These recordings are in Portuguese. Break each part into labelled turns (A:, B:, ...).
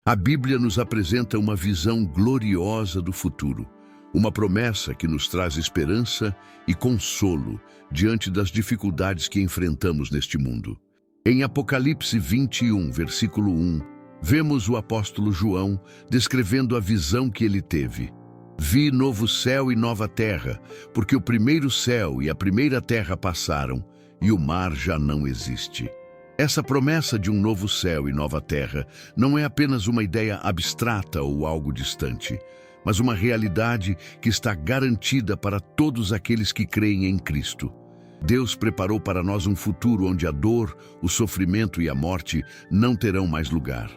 A: A Bíblia nos apresenta uma visão gloriosa do futuro, uma promessa que nos traz esperança e consolo diante das dificuldades que enfrentamos neste mundo. Em Apocalipse 21, versículo 1, vemos o apóstolo João descrevendo a visão que ele teve. Vi novo céu e nova terra, porque o primeiro céu e a primeira terra passaram, e o mar já não existe. Essa promessa de um novo céu e nova terra não é apenas uma ideia abstrata ou algo distante, mas uma realidade que está garantida para todos aqueles que creem em Cristo. Deus preparou para nós um futuro onde a dor, o sofrimento e a morte não terão mais lugar.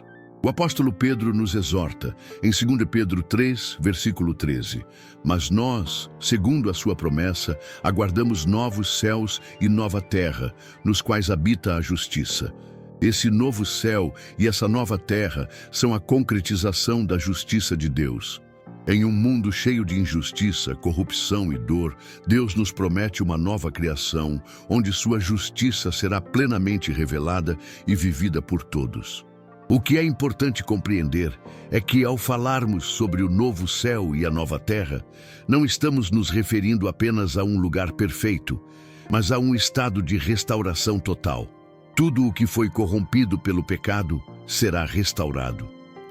A: O apóstolo Pedro nos exorta, em 2 Pedro 3, versículo 13, mas nós, segundo a sua promessa, aguardamos novos céus e nova terra, nos quais habita a justiça. Esse novo céu e essa nova terra são a concretização da justiça de Deus. Em um mundo cheio de injustiça, corrupção e dor, Deus nos promete uma nova criação, onde sua justiça será plenamente revelada e vivida por todos. O que é importante compreender é que, ao falarmos sobre o novo céu e a nova terra, não estamos nos referindo apenas a um lugar perfeito, mas a um estado de restauração total. Tudo o que foi corrompido pelo pecado será restaurado.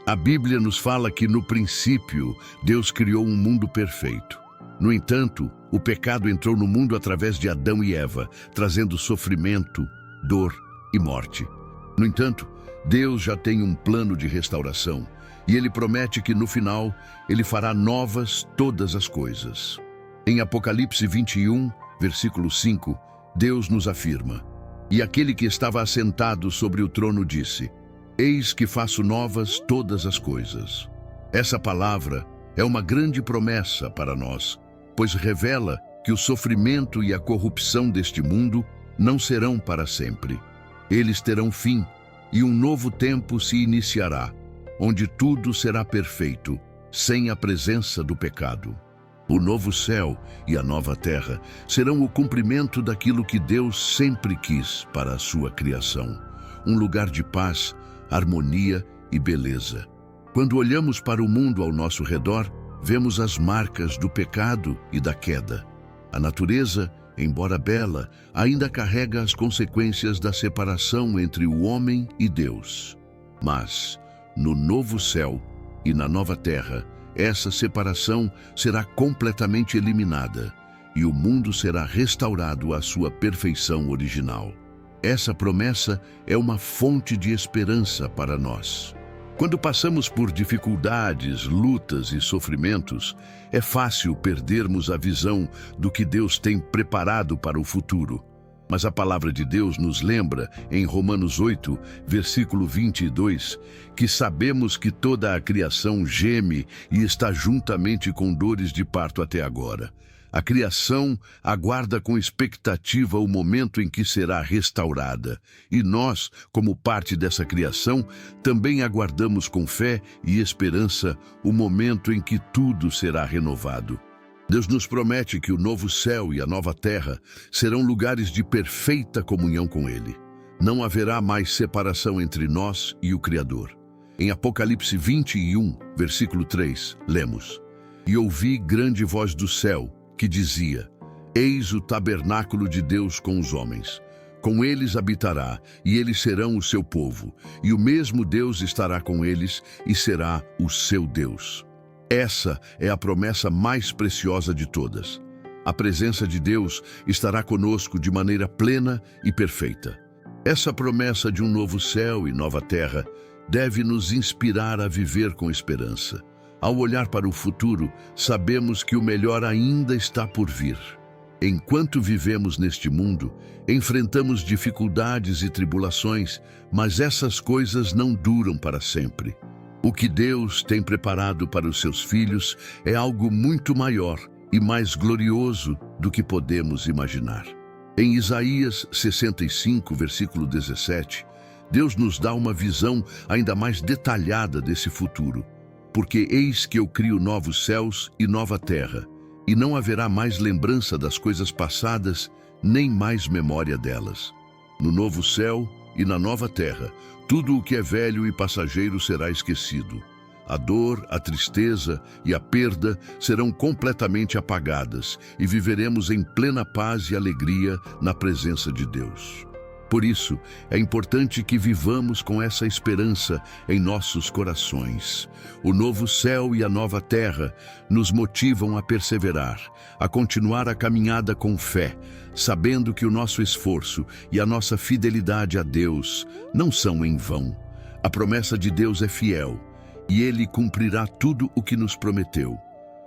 A: A Bíblia nos fala que, no princípio, Deus criou um mundo perfeito. No entanto, o pecado entrou no mundo através de Adão e Eva, trazendo sofrimento, dor e morte. No entanto, Deus já tem um plano de restauração, e Ele promete que no final, Ele fará novas todas as coisas. Em Apocalipse 21, versículo 5, Deus nos afirma: "E aquele que estava assentado sobre o trono disse: Eis que faço novas todas as coisas." Essa palavra é uma grande promessa para nós, pois revela que o sofrimento e a corrupção deste mundo não serão para sempre. Eles terão fim, e um novo tempo se iniciará, onde tudo será perfeito, sem a presença do pecado. O novo céu e a nova terra serão o cumprimento daquilo que Deus sempre quis para a sua criação, um lugar de paz, harmonia e beleza. Quando olhamos para o mundo ao nosso redor, vemos as marcas do pecado e da queda. A natureza, embora bela, ainda carrega as consequências da separação entre o homem e Deus. Mas, no novo céu e na nova terra, essa separação será completamente eliminada e o mundo será restaurado à sua perfeição original. Essa promessa é uma fonte de esperança para nós. Quando passamos por dificuldades, lutas e sofrimentos, é fácil perdermos a visão do que Deus tem preparado para o futuro. Mas a palavra de Deus nos lembra, em Romanos 8, versículo 22, que sabemos que toda a criação geme e está juntamente com dores de parto até agora. A criação aguarda com expectativa o momento em que será restaurada. E nós, como parte dessa criação, também aguardamos com fé e esperança o momento em que tudo será renovado. Deus nos promete que o novo céu e a nova terra serão lugares de perfeita comunhão com Ele. Não haverá mais separação entre nós e o Criador. Em Apocalipse 21, versículo 3, lemos: "E ouvi grande voz do céu, que dizia: Eis o tabernáculo de Deus com os homens. Com eles habitará, e eles serão o seu povo, e o mesmo Deus estará com eles, e será o seu Deus." Essa é a promessa mais preciosa de todas. A presença de Deus estará conosco de maneira plena e perfeita. Essa promessa de um novo céu e nova terra deve nos inspirar a viver com esperança. Ao olhar para o futuro, sabemos que o melhor ainda está por vir. Enquanto vivemos neste mundo, enfrentamos dificuldades e tribulações, mas essas coisas não duram para sempre. O que Deus tem preparado para os seus filhos é algo muito maior e mais glorioso do que podemos imaginar. Em Isaías 65, versículo 17, Deus nos dá uma visão ainda mais detalhada desse futuro. Porque eis que eu crio novos céus e nova terra, e não haverá mais lembrança das coisas passadas, nem mais memória delas. No novo céu e na nova terra, tudo o que é velho e passageiro será esquecido. A dor, a tristeza e a perda serão completamente apagadas e viveremos em plena paz e alegria na presença de Deus. Por isso, é importante que vivamos com essa esperança em nossos corações. O novo céu e a nova terra nos motivam a perseverar, a continuar a caminhada com fé, sabendo que o nosso esforço e a nossa fidelidade a Deus não são em vão. A promessa de Deus é fiel e Ele cumprirá tudo o que nos prometeu.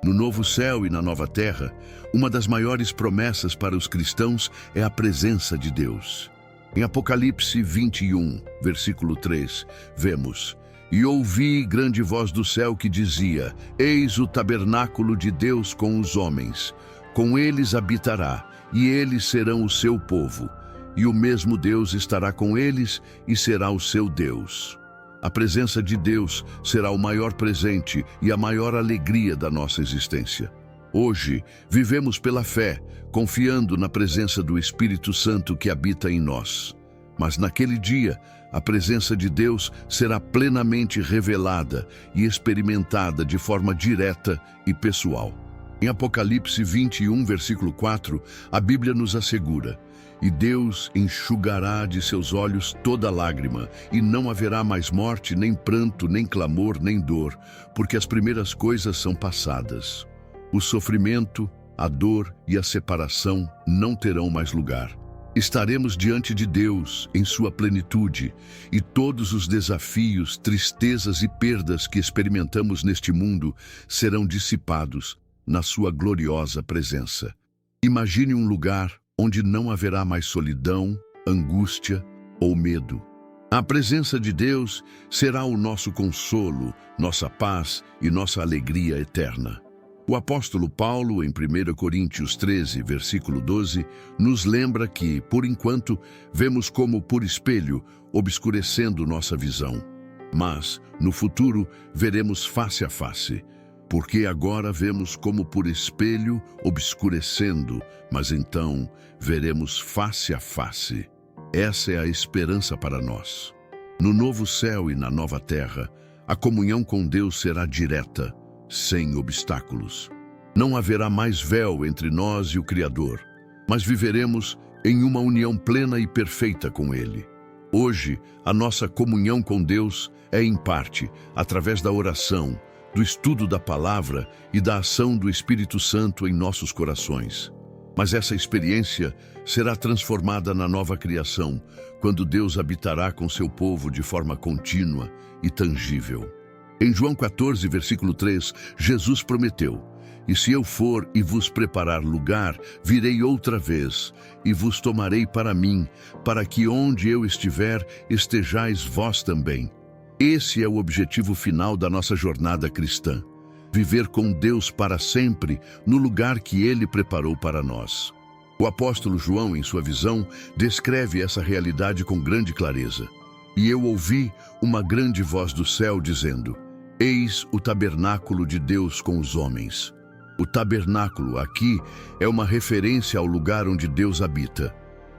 A: No novo céu e na nova terra, uma das maiores promessas para os cristãos é a presença de Deus. Em Apocalipse 21, versículo 3, vemos: "E ouvi grande voz do céu que dizia: Eis o tabernáculo de Deus com os homens. Com eles habitará, e eles serão o seu povo. E o mesmo Deus estará com eles e será o seu Deus." A presença de Deus será o maior presente e a maior alegria da nossa existência. Hoje, vivemos pela fé, confiando na presença do Espírito Santo que habita em nós. Mas naquele dia, a presença de Deus será plenamente revelada e experimentada de forma direta e pessoal. Em Apocalipse 21, versículo 4, a Bíblia nos assegura: "E Deus enxugará de seus olhos toda lágrima, e não haverá mais morte, nem pranto, nem clamor, nem dor, porque as primeiras coisas são passadas." O sofrimento, a dor e a separação não terão mais lugar. Estaremos diante de Deus em sua plenitude, e todos os desafios, tristezas e perdas que experimentamos neste mundo serão dissipados na sua gloriosa presença. Imagine um lugar onde não haverá mais solidão, angústia ou medo. A presença de Deus será o nosso consolo, nossa paz e nossa alegria eterna. O apóstolo Paulo, em 1 Coríntios 13, versículo 12, nos lembra que, por enquanto, vemos como por espelho, obscurecendo nossa visão. Mas, no futuro, veremos face a face. Porque agora vemos como por espelho, obscurecendo, mas então veremos face a face. Essa é a esperança para nós. No novo céu e na nova terra, a comunhão com Deus será direta, sem obstáculos. Não haverá mais véu entre nós e o Criador, mas viveremos em uma união plena e perfeita com Ele. Hoje, a nossa comunhão com Deus é em parte através da oração, do estudo da palavra e da ação do Espírito Santo em nossos corações. Mas essa experiência será transformada na nova criação, quando Deus habitará com seu povo de forma contínua e tangível. Em João 14, versículo 3, Jesus prometeu: "E se eu for e vos preparar lugar, virei outra vez, e vos tomarei para mim, para que onde eu estiver, estejais vós também." Esse é o objetivo final da nossa jornada cristã: viver com Deus para sempre, no lugar que Ele preparou para nós. O apóstolo João, em sua visão, descreve essa realidade com grande clareza. "E eu ouvi uma grande voz do céu dizendo: Eis o tabernáculo de Deus com os homens." O tabernáculo aqui é uma referência ao lugar onde Deus habita.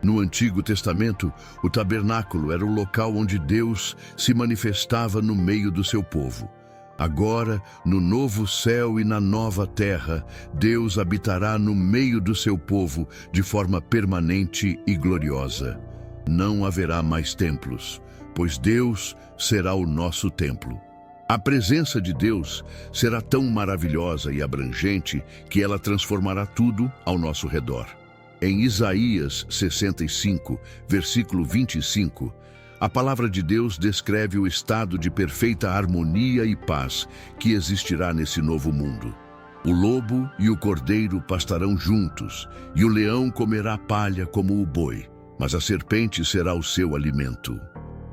A: No Antigo Testamento, o tabernáculo era o local onde Deus se manifestava no meio do seu povo. Agora, no novo céu e na nova terra, Deus habitará no meio do seu povo de forma permanente e gloriosa. Não haverá mais templos, pois Deus será o nosso templo. A presença de Deus será tão maravilhosa e abrangente que ela transformará tudo ao nosso redor. Em Isaías 65, versículo 25, a palavra de Deus descreve o estado de perfeita harmonia e paz que existirá nesse novo mundo. "O lobo e o cordeiro pastarão juntos, e o leão comerá palha como o boi, mas a serpente será o seu alimento.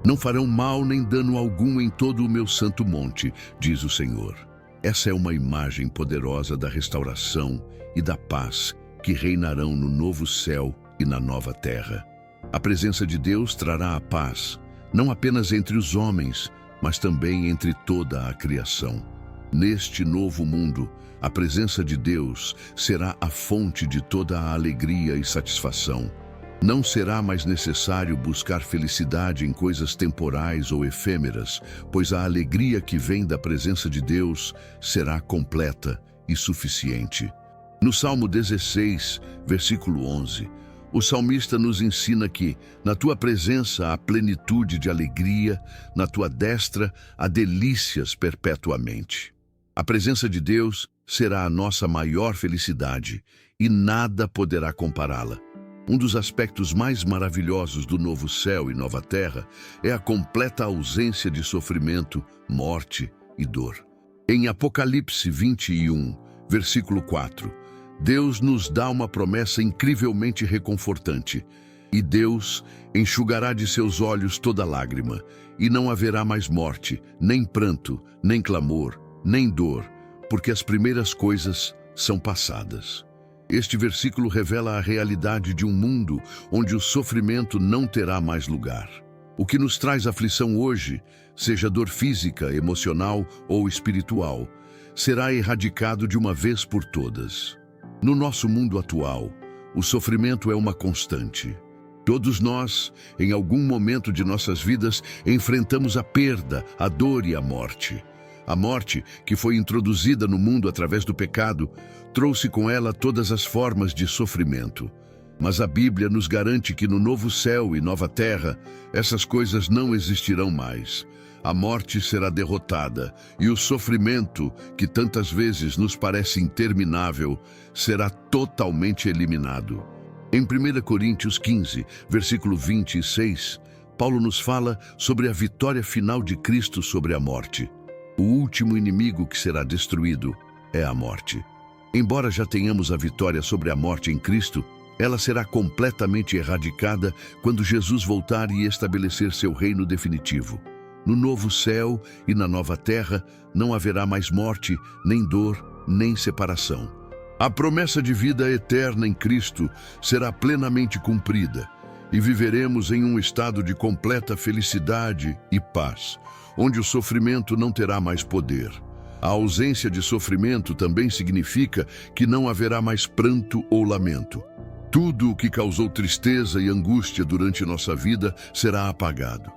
A: Não farão mal nem dano algum em todo o meu santo monte, diz o Senhor." Essa é uma imagem poderosa da restauração e da paz que reinarão no novo céu e na nova terra. A presença de Deus trará a paz, não apenas entre os homens, mas também entre toda a criação. Neste novo mundo, a presença de Deus será a fonte de toda a alegria e satisfação. Não será mais necessário buscar felicidade em coisas temporais ou efêmeras, pois a alegria que vem da presença de Deus será completa e suficiente. No Salmo 16, versículo 11, o salmista nos ensina que, na tua presença há plenitude de alegria, na tua destra há delícias perpetuamente. A presença de Deus será a nossa maior felicidade e nada poderá compará-la. Um dos aspectos mais maravilhosos do novo céu e nova terra é a completa ausência de sofrimento, morte e dor. Em Apocalipse 21, versículo 4, Deus nos dá uma promessa incrivelmente reconfortante. E Deus enxugará de seus olhos toda lágrima, e não haverá mais morte, nem pranto, nem clamor, nem dor, porque as primeiras coisas são passadas. Este versículo revela a realidade de um mundo onde o sofrimento não terá mais lugar. O que nos traz aflição hoje, seja dor física, emocional ou espiritual, será erradicado de uma vez por todas. No nosso mundo atual, o sofrimento é uma constante. Todos nós, em algum momento de nossas vidas, enfrentamos a perda, a dor e a morte. A morte, que foi introduzida no mundo através do pecado, trouxe com ela todas as formas de sofrimento. Mas a Bíblia nos garante que no novo céu e nova terra, essas coisas não existirão mais. A morte será derrotada e o sofrimento, que tantas vezes nos parece interminável, será totalmente eliminado. Em 1 Coríntios 15, versículo 26, Paulo nos fala sobre a vitória final de Cristo sobre a morte. O último inimigo que será destruído é a morte. Embora já tenhamos a vitória sobre a morte em Cristo, ela será completamente erradicada quando Jesus voltar e estabelecer seu reino definitivo. No novo céu e na nova terra não haverá mais morte, nem dor, nem separação. A promessa de vida eterna em Cristo será plenamente cumprida e viveremos em um estado de completa felicidade e paz, onde o sofrimento não terá mais poder. A ausência de sofrimento também significa que não haverá mais pranto ou lamento. Tudo o que causou tristeza e angústia durante nossa vida será apagado.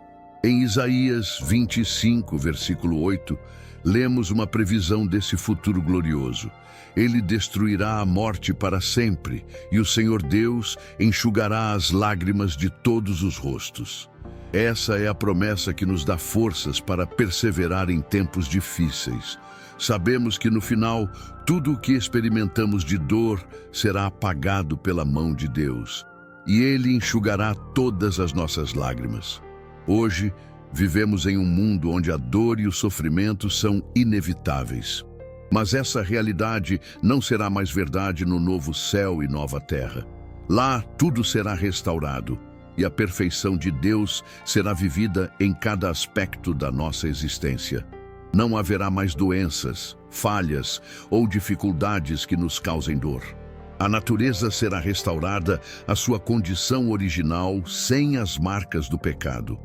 A: Em Isaías 25, versículo 8, lemos uma previsão desse futuro glorioso. Ele destruirá a morte para sempre, e o Senhor Deus enxugará as lágrimas de todos os rostos. Essa é a promessa que nos dá forças para perseverar em tempos difíceis. Sabemos que no final, tudo o que experimentamos de dor será apagado pela mão de Deus, e Ele enxugará todas as nossas lágrimas. Hoje, vivemos em um mundo onde a dor e o sofrimento são inevitáveis. Mas essa realidade não será mais verdade no novo céu e nova terra. Lá, tudo será restaurado, e a perfeição de Deus será vivida em cada aspecto da nossa existência. Não haverá mais doenças, falhas ou dificuldades que nos causem dor. A natureza será restaurada à sua condição original, sem as marcas do pecado.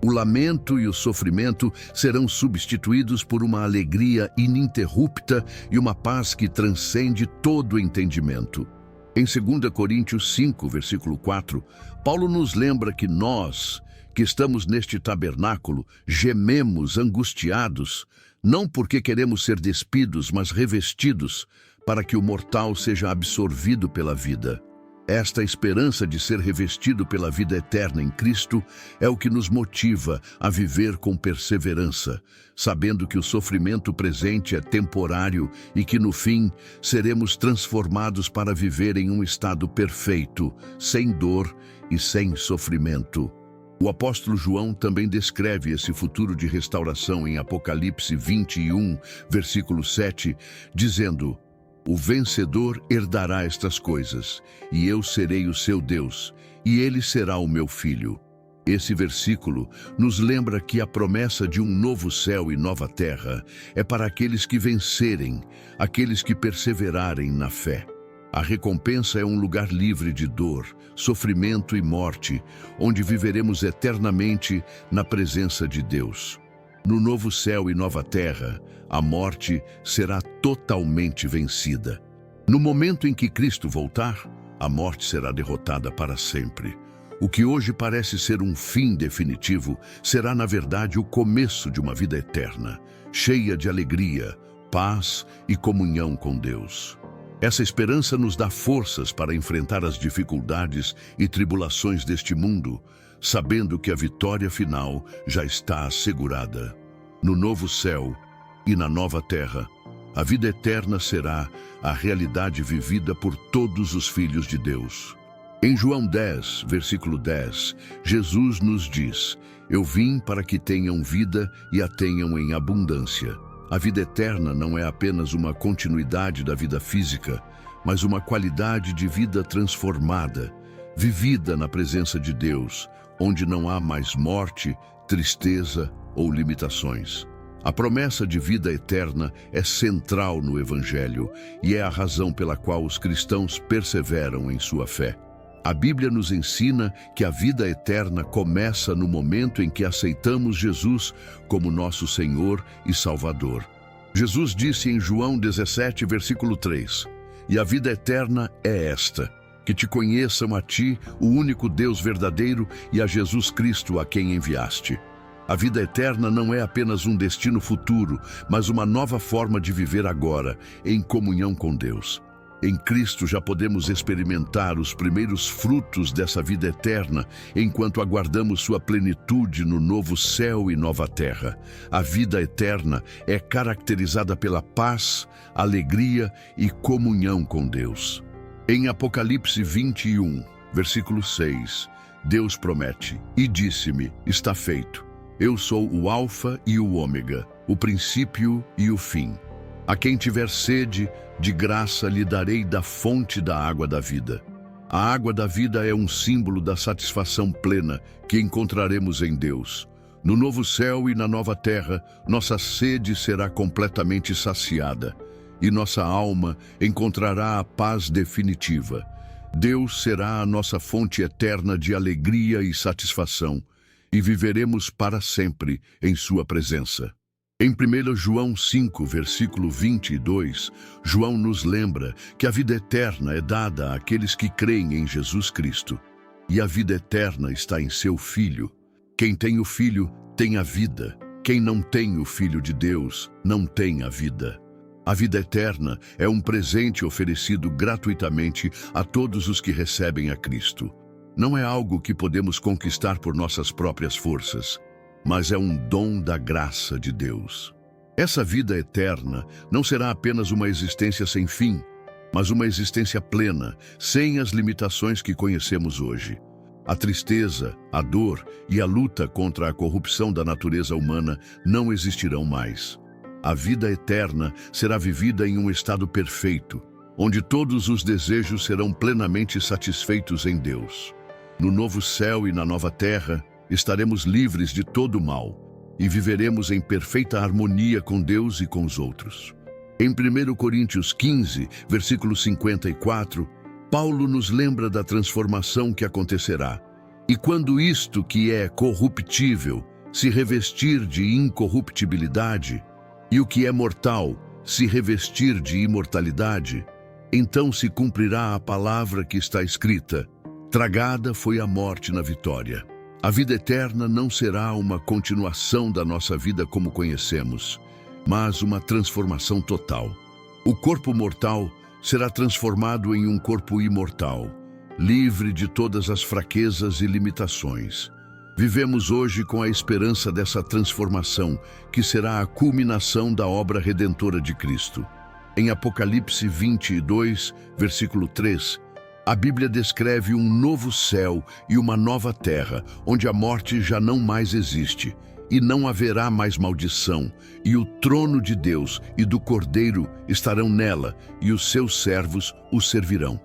A: O lamento e o sofrimento serão substituídos por uma alegria ininterrupta e uma paz que transcende todo entendimento. Em 2 Coríntios 5, versículo 4, Paulo nos lembra que nós, que estamos neste tabernáculo, gememos angustiados, não porque queremos ser despidos, mas revestidos, para que o mortal seja absorvido pela vida. Esta esperança de ser revestido pela vida eterna em Cristo é o que nos motiva a viver com perseverança, sabendo que o sofrimento presente é temporário e que no fim seremos transformados para viver em um estado perfeito, sem dor e sem sofrimento. O apóstolo João também descreve esse futuro de restauração em Apocalipse 21, versículo 7, dizendo: "O vencedor herdará estas coisas, e eu serei o seu Deus, e ele será o meu filho." Esse versículo nos lembra que a promessa de um novo céu e nova terra é para aqueles que vencerem, aqueles que perseverarem na fé. A recompensa é um lugar livre de dor, sofrimento e morte, onde viveremos eternamente na presença de Deus. No novo céu e nova terra, a morte será totalmente vencida. No momento em que Cristo voltar, a morte será derrotada para sempre. O que hoje parece ser um fim definitivo será, na verdade, o começo de uma vida eterna, cheia de alegria, paz e comunhão com Deus. Essa esperança nos dá forças para enfrentar as dificuldades e tribulações deste mundo, sabendo que a vitória final já está assegurada. No novo céu e na nova terra, a vida eterna será a realidade vivida por todos os filhos de Deus. Em João 10, versículo 10, Jesus nos diz: "Eu vim para que tenham vida e a tenham em abundância." A vida eterna não é apenas uma continuidade da vida física, mas uma qualidade de vida transformada, vivida na presença de Deus, onde não há mais morte, tristeza ou limitações. A promessa de vida eterna é central no Evangelho e é a razão pela qual os cristãos perseveram em sua fé. A Bíblia nos ensina que a vida eterna começa no momento em que aceitamos Jesus como nosso Senhor e Salvador. Jesus disse em João 17, versículo 3, "E a vida eterna é esta, que te conheçam a ti, o único Deus verdadeiro, e a Jesus Cristo a quem enviaste." A vida eterna não é apenas um destino futuro, mas uma nova forma de viver agora, em comunhão com Deus. Em Cristo já podemos experimentar os primeiros frutos dessa vida eterna, enquanto aguardamos sua plenitude no novo céu e nova terra. A vida eterna é caracterizada pela paz, alegria e comunhão com Deus. Em Apocalipse 21, versículo 6, Deus promete: "E disse-me, está feito. Eu sou o Alfa e o Ômega, o princípio e o fim. A quem tiver sede, de graça lhe darei da fonte da água da vida." A água da vida é um símbolo da satisfação plena que encontraremos em Deus. No novo céu e na nova terra, nossa sede será completamente saciada e nossa alma encontrará a paz definitiva. Deus será a nossa fonte eterna de alegria e satisfação, e viveremos para sempre em sua presença. Em 1 João 5, versículo 22, João nos lembra que a vida eterna é dada àqueles que creem em Jesus Cristo. E a vida eterna está em seu Filho. Quem tem o Filho tem a vida. Quem não tem o Filho de Deus não tem a vida. A vida eterna é um presente oferecido gratuitamente a todos os que recebem a Cristo. Não é algo que podemos conquistar por nossas próprias forças, mas é um dom da graça de Deus. Essa vida eterna não será apenas uma existência sem fim, mas uma existência plena, sem as limitações que conhecemos hoje. A tristeza, a dor e a luta contra a corrupção da natureza humana não existirão mais. A vida eterna será vivida em um estado perfeito, onde todos os desejos serão plenamente satisfeitos em Deus. No novo céu e na nova terra, estaremos livres de todo o mal e viveremos em perfeita harmonia com Deus e com os outros. Em 1 Coríntios 15, versículo 54, Paulo nos lembra da transformação que acontecerá. "E quando isto que é corruptível se revestir de incorruptibilidade, e o que é mortal se revestir de imortalidade, então se cumprirá a palavra que está escrita: tragada foi a morte na vitória." A vida eterna não será uma continuação da nossa vida como conhecemos, mas uma transformação total. O corpo mortal será transformado em um corpo imortal, livre de todas as fraquezas e limitações. Vivemos hoje com a esperança dessa transformação, que será a culminação da obra redentora de Cristo. Em Apocalipse 22, versículo 3, a Bíblia descreve um novo céu e uma nova terra, onde a morte já não mais existe, e não haverá mais maldição, e o trono de Deus e do Cordeiro estarão nela, e os seus servos o servirão.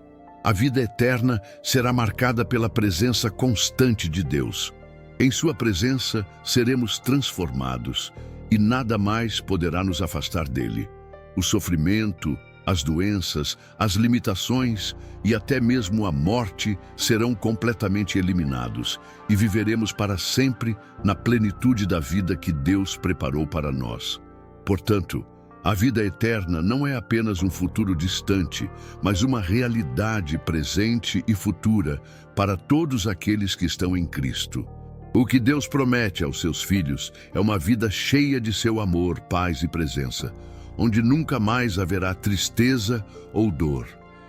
A: A vida eterna será marcada pela presença constante de Deus. Em sua presença seremos transformados, e nada mais poderá nos afastar dele. O sofrimento, as doenças, as limitações e até mesmo a morte serão completamente eliminados e viveremos para sempre na plenitude da vida que Deus preparou para nós. Portanto, A vida eterna não é apenas um futuro distante, mas uma realidade presente e futura para todos aqueles que estão em Cristo. O que Deus promete aos seus filhos é uma vida cheia de seu amor, paz e presença, onde nunca mais haverá tristeza ou dor.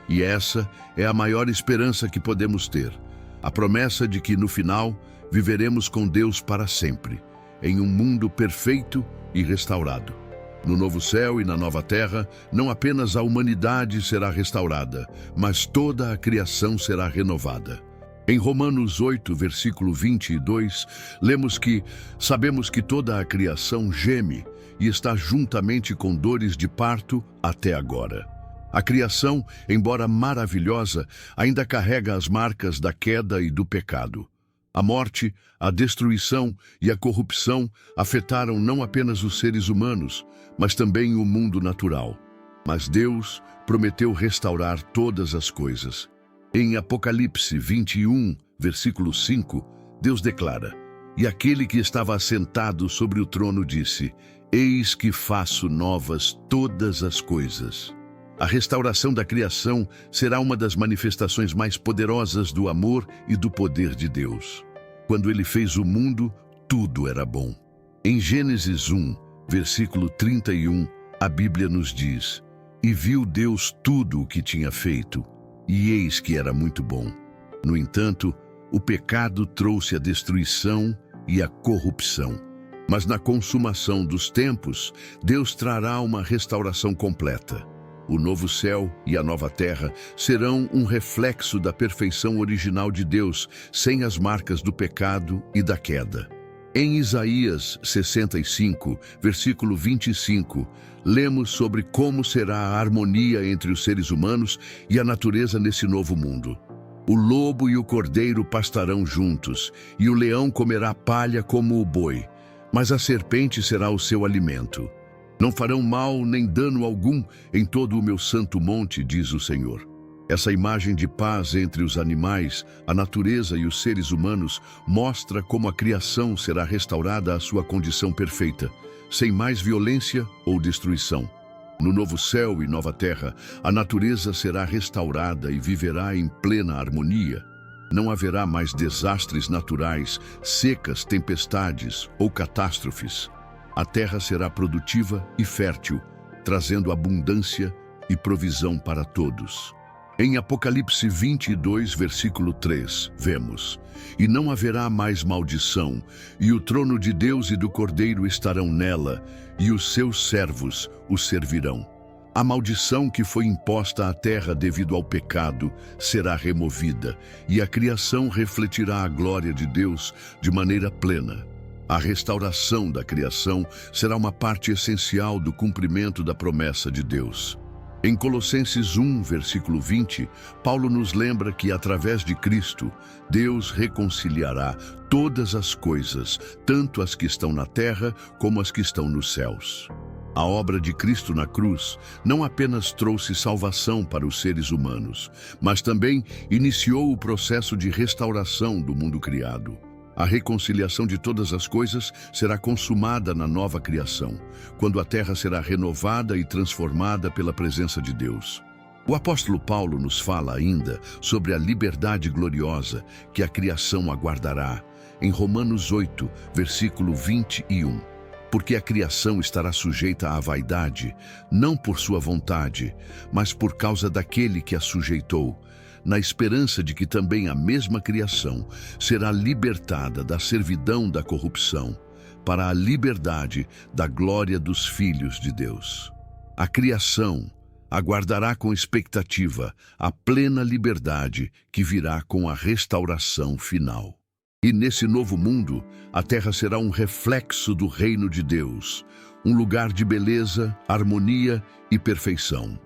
A: E essa é a maior esperança que podemos ter, a promessa de que, no final, viveremos com Deus para sempre, em um mundo perfeito e restaurado. No novo céu e na nova terra, não apenas a humanidade será restaurada, mas toda a criação será renovada. Em Romanos 8, versículo 22, lemos que sabemos que toda a criação geme e está juntamente com dores de parto até agora. A criação, embora maravilhosa, ainda carrega as marcas da queda e do pecado. A morte, a destruição e a corrupção afetaram não apenas os seres humanos, mas também o mundo natural. Mas Deus prometeu restaurar todas as coisas. Em Apocalipse 21, versículo 5, Deus declara: "E aquele que estava assentado sobre o trono disse: Eis que faço novas todas as coisas." A restauração da criação será uma das manifestações mais poderosas do amor e do poder de Deus. Quando Ele fez o mundo, tudo era bom. Em Gênesis 1, versículo 31, a Bíblia nos diz: "E viu Deus tudo o que tinha feito, e eis que era muito bom." No entanto, o pecado trouxe a destruição e a corrupção. Mas na consumação dos tempos, Deus trará uma restauração completa. O novo céu e a nova terra serão um reflexo da perfeição original de Deus, sem as marcas do pecado e da queda. Em Isaías 65, versículo 25, lemos sobre como será a harmonia entre os seres humanos e a natureza nesse novo mundo. O lobo e o cordeiro pastarão juntos, e o leão comerá palha como o boi, mas a serpente será o seu alimento. Não farão mal nem dano algum em todo o meu santo monte, diz o Senhor. Essa imagem de paz entre os animais, a natureza e os seres humanos mostra como a criação será restaurada à sua condição perfeita, sem mais violência ou destruição. No novo céu e nova terra, a natureza será restaurada e viverá em plena harmonia. Não haverá mais desastres naturais, secas, tempestades ou catástrofes. A terra será produtiva e fértil, trazendo abundância e provisão para todos. Em Apocalipse 22, versículo 3, vemos: "E não haverá mais maldição, e o trono de Deus e do Cordeiro estarão nela, e os seus servos o servirão." A maldição que foi imposta à terra devido ao pecado será removida, e a criação refletirá a glória de Deus de maneira plena. A restauração da criação será uma parte essencial do cumprimento da promessa de Deus. Em Colossenses 1, versículo 20, Paulo nos lembra que, através de Cristo, Deus reconciliará todas as coisas, tanto as que estão na terra como as que estão nos céus. A obra de Cristo na cruz não apenas trouxe salvação para os seres humanos, mas também iniciou o processo de restauração do mundo criado. A reconciliação de todas as coisas será consumada na nova criação, quando a terra será renovada e transformada pela presença de Deus. O apóstolo Paulo nos fala ainda sobre a liberdade gloriosa que a criação aguardará, em Romanos 8, versículo 21. Porque a criação estará sujeita à vaidade, não por sua vontade, mas por causa daquele que a sujeitou, na esperança de que também a mesma criação será libertada da servidão da corrupção, para a liberdade da glória dos filhos de Deus. A criação aguardará com expectativa a plena liberdade que virá com a restauração final. E nesse novo mundo, a terra será um reflexo do reino de Deus, um lugar de beleza, harmonia e perfeição.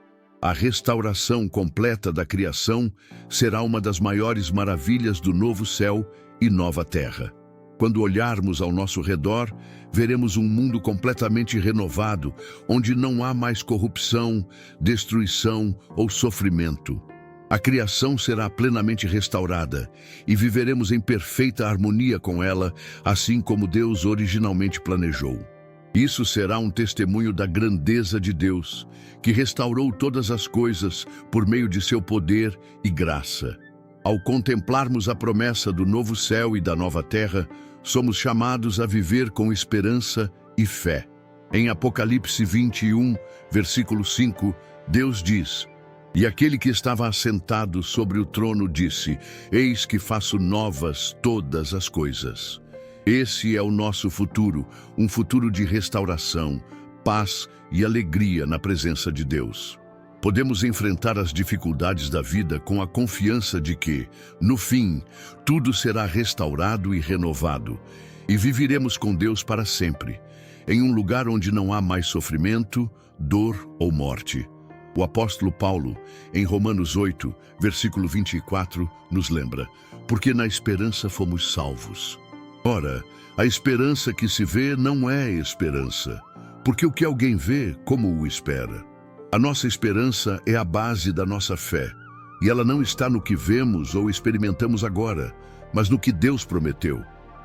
A: A restauração completa da criação será uma das maiores maravilhas do novo céu e nova terra. Quando olharmos ao nosso redor, veremos um mundo completamente renovado, onde não há mais corrupção, destruição ou sofrimento. A criação será plenamente restaurada e viveremos em perfeita harmonia com ela, assim como Deus originalmente planejou. Isso será um testemunho da grandeza de Deus, que restaurou todas as coisas por meio de seu poder e graça. Ao contemplarmos a promessa do novo céu e da nova terra, somos chamados a viver com esperança e fé. Em Apocalipse 21, versículo 5, Deus diz: "E aquele que estava assentado sobre o trono disse: Eis que faço novas todas as coisas." Esse é o nosso futuro, um futuro de restauração, paz e alegria na presença de Deus. Podemos enfrentar as dificuldades da vida com a confiança de que, no fim, tudo será restaurado e renovado, e viveremos com Deus para sempre, em um lugar onde não há mais sofrimento, dor ou morte. O apóstolo Paulo, em Romanos 8, versículo 24, nos lembra: "Porque na esperança fomos salvos." Ora, a esperança que se vê não é esperança, porque o que alguém vê, como o espera? A nossa esperança é a base da nossa fé, e ela não está no que vemos ou experimentamos agora, mas no que Deus prometeu.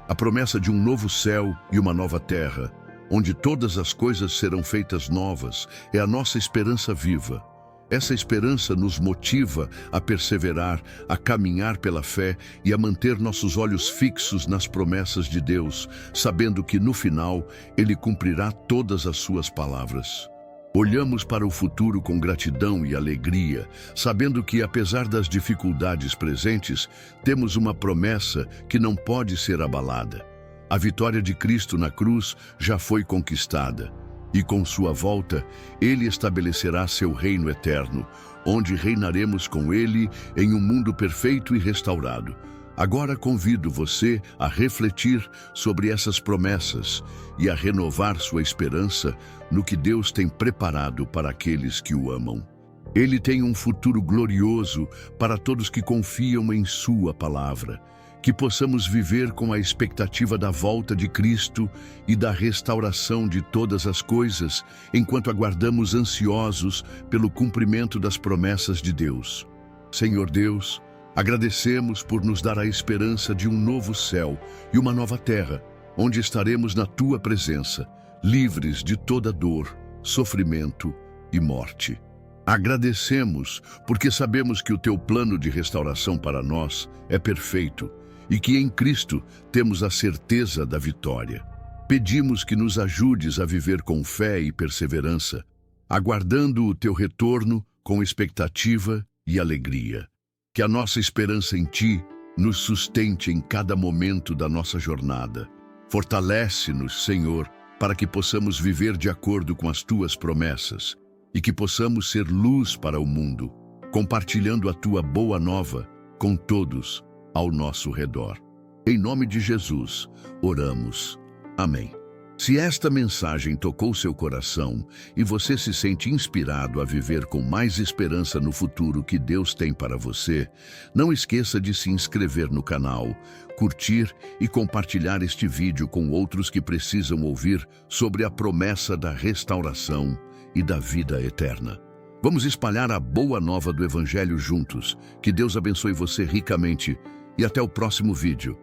A: A promessa de um novo céu e uma nova terra, onde todas as coisas serão feitas novas, é a nossa esperança viva. Essa esperança nos motiva a perseverar, a caminhar pela fé e a manter nossos olhos fixos nas promessas de Deus, sabendo que no final Ele cumprirá todas as suas palavras. Olhamos para o futuro com gratidão e alegria, sabendo que, apesar das dificuldades presentes, temos uma promessa que não pode ser abalada. A vitória de Cristo na cruz já foi conquistada. E com sua volta, Ele estabelecerá seu reino eterno, onde reinaremos com Ele em um mundo perfeito e restaurado. Agora convido você a refletir sobre essas promessas e a renovar sua esperança no que Deus tem preparado para aqueles que o amam. Ele tem um futuro glorioso para todos que confiam em sua palavra. Que possamos viver com a expectativa da volta de Cristo e da restauração de todas as coisas, enquanto aguardamos ansiosos pelo cumprimento das promessas de Deus. Senhor Deus, agradecemos por nos dar a esperança de um novo céu e uma nova terra, onde estaremos na Tua presença, livres de toda dor, sofrimento e morte. Agradecemos porque sabemos que o Teu plano de restauração para nós é perfeito, e que em Cristo temos a certeza da vitória. Pedimos que nos ajudes a viver com fé e perseverança, aguardando o Teu retorno com expectativa e alegria. Que a nossa esperança em Ti nos sustente em cada momento da nossa jornada. Fortalece-nos, Senhor, para que possamos viver de acordo com as Tuas promessas e que possamos ser luz para o mundo, compartilhando a Tua boa nova com todos ao nosso redor. Em nome de Jesus, oramos. Amém. Se esta mensagem tocou seu coração e você se sente inspirado a viver com mais esperança no futuro que Deus tem para você, não esqueça de se inscrever no canal, curtir e compartilhar este vídeo com outros que precisam ouvir sobre a promessa da restauração e da vida eterna. Vamos espalhar a boa nova do Evangelho juntos. Que Deus abençoe você ricamente. E até o próximo vídeo.